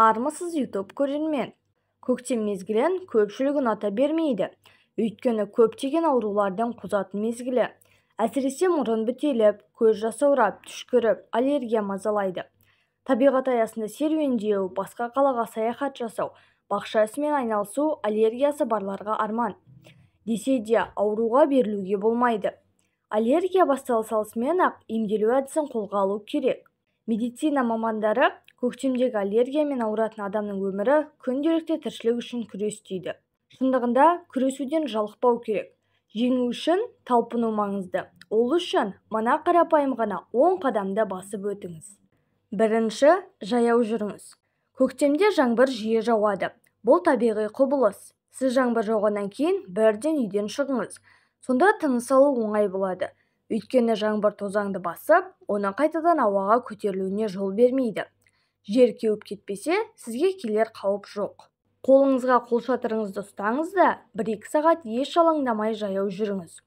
Армысыз YouTube көрермен. Көктем мезгілін көпшілік ұната бермейді. Өйткені көптеген аурулардың қозатын мезгілі. Әсіресе мұрын бітеліп, көз жасаурап, түшкіріп, аллергия мазалайды. Табиғат аясында серуендеу, басқа қалаға саяхат жасау, бақша ісімен айналысу аллергиясы барларға арман. Десе де ауруға берілуге болмайды. Аллергия бастала салысымен-ақ емделу әдісін қолға алу керек. Медицина мамандары көктемдегі аллергиямен ауыратын адамның өмірі күнделікті тіршілік үшін күрестейді. Шындығында күресуден жалықпау керек. Жеңу үшін талпыну маңызды. Ол үшін мына қарапайым ғана 10 қадамды басып өтіңіз. Бірінші, жаяу жүріңіз. Көктемде жаңбыр жиі жауады. Бұл табиғи құбылыс. Сіз жаңбыр жауғаннан кейін бірден үйден шығыңыз. Сонда тыныс алу оңай болады. Өйткені жаңбыр тозаңды басып, оны қайтадан ауаға көтерілуіне жол бермейді. Жер кеуіп кетпесе, сізге келер қауіп жоқ. Қолыңызға қолшатырыңызды ұстаңыз да, 1-2 сағат еш алаңдамай жаяу жүріңіз.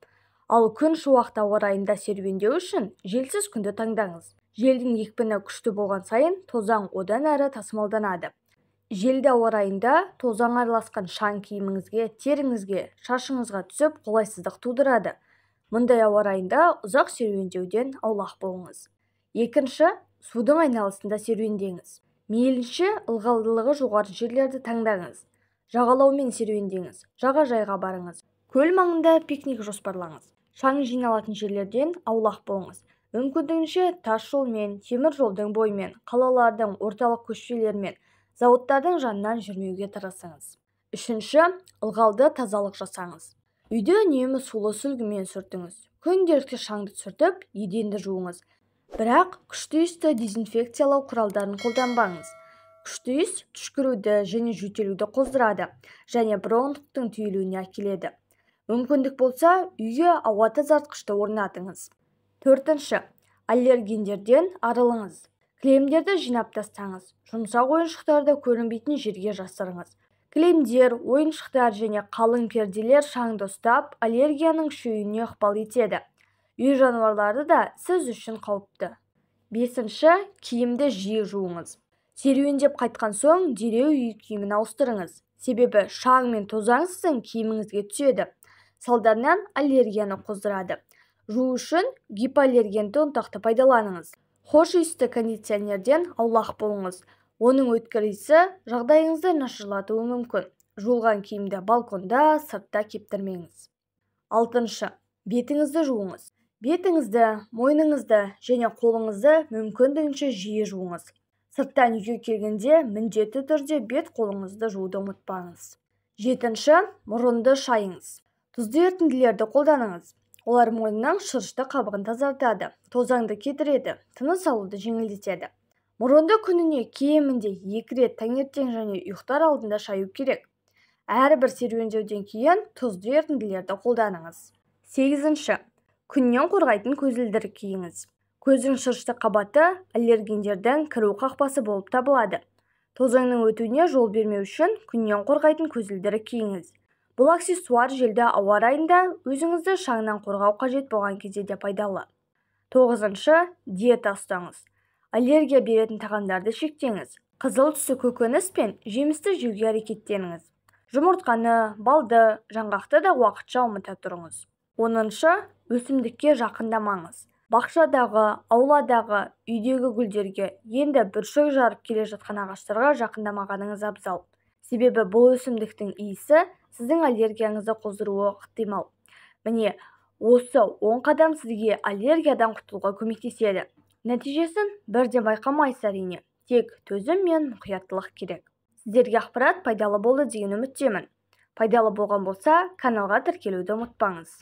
Ал күн шуақты ауа райында серуендеу үшін желсіз күнді таңдаңыз. Желдің екпіні күшті болған сайын тозаң одан әрі тасымалданады. Желді ауа райында тозаң араласқан шаң киіміңізге, теріңізге, шашыңызға түсіп қолайсыздық тудырады. Мұндай ауа райында ұзақ серуендеуден аулақ болыңыз. Екінші, судың айналасында серуендеңіз. Мейлінше ылғалдылығы жоғары жерлерді таңдаңыз. Жағалаумен серуендеңіз, жағажайға барыңыз. Көл маңында пикник жоспарлаңыз. Шаң жиналатын жерлерден аулақ болыңыз. Мүмкіндігінше тас жолмен, темір жолдың бойымен, қалалардың орталық көшелермен, зауыттардың жанынан жүрмеуге тырысыңыз. Үшінші, ылғалды тазалық жасаңыз. Үйде үнемі сулы сүлгімен сүртіңіз. Күнделікті шаңды сүртіп, еденді жуыңыз. Бірақ күшті иісті дезинфекциялау құралдарын қолданбаңыз. Күшті иіс түшкіруді және жөтелуді қоздырады және бронхтың түйілуіне әкеледі. Мүмкіндік болса, үйге ауа тазартқышты орнатыңыз. Төртінші, аллергендерден арылыңыз. Кілемдерді жинап тастаңыз. Жұмсақ ойыншықтарды көрінбейтін жерге жасырыңыз. Кілемдер, ойыншықтар және қалың перделер шаңды ұстап, аллергияның күшеюіне ықпал етеді. Үй жануарлары да сіз үшін қауіпті. Бесінші, киімді жиі жуыңыз. Серуендеп қайтқан соң дереу үй киімін ауыстырыңыз. Себебі шаң мен тозаң сіздің киіміңізге түседі. Салдарынан аллергияны қоздырады. Жуу үшін гипоаллергенді ұнтақты пайдаланыңыз. Хош иісті кондиционерден аулақ болыңыз. Оның өткір иісі жағдайыңызды нашарлатуы мүмкін. Жуылған киімді балконда, сыртта кептірмеңіз. Алтыншы, бетіңізді жуыңыз. Бетіңізді, мойныңызды және қолыңызды мүмкіндігінше жиі жуыңыз. Сырттан үйге келгенде міндетті түрде бет қолыңызды жууды ұмытпаңыз. Жетінші, мұрынды шайыңыз. Тұзды ерітінділерді қолданыңыз. Олар мойынның шырышты қабығын тазартады, тозаңды кетіреді, тыныс алуды жеңілдетеді. Мұрынды күніне кемінде 2 рет таңертең және ұйықтар алдында шаю керек. Әрбір серуендеуден кейін тұзды ерітінділерді қолданыңыз. Сегізінші, күннен қорғайтын көзілдірік киіңіз. Көздің шырышты қабаты аллергендердің кіру қақпасы болып табылады. Тозаңның өтуіне жол бермеу үшін күннен қорғайтын көзілдірік киіңіз. Бұл аксессуар желді ауа райында өзіңізді шаңнан қорғау қажет болған кезде де пайдалы. Тоғызыншы, диета ұстаңыз. Аллергия беретін тағамдарды шектеңіз. Қызыл түсті көкөніс пен жемісті жеуге әрекеттеніңіз. Жұмыртқаны, балды, жаңғақты да уақытша ұмыта тұрыңыз. Оныншы, өсімдікке жақындамаңыз. Бақшадағы, ауладағы, үйдегі гүлдерге, енді бүршік жарып келе жатқан ағаштарға жақындамағаныңыз абзал. Себебі бұл өсімдіктің иісі сіздің аллергияңызды қоздыруы ықтимал. Міне, осы 10 қадам сізге аллергиядан құтылуға көмектеседі. Нәтижесін бірден байқамайсыз әрине. Тек төзім мен мұқияттылық керек. Сіздерге ақпарат пайдалы болды деген үміттемін. Пайдалы болған болса, каналға тіркелуді ұмытпаңыз.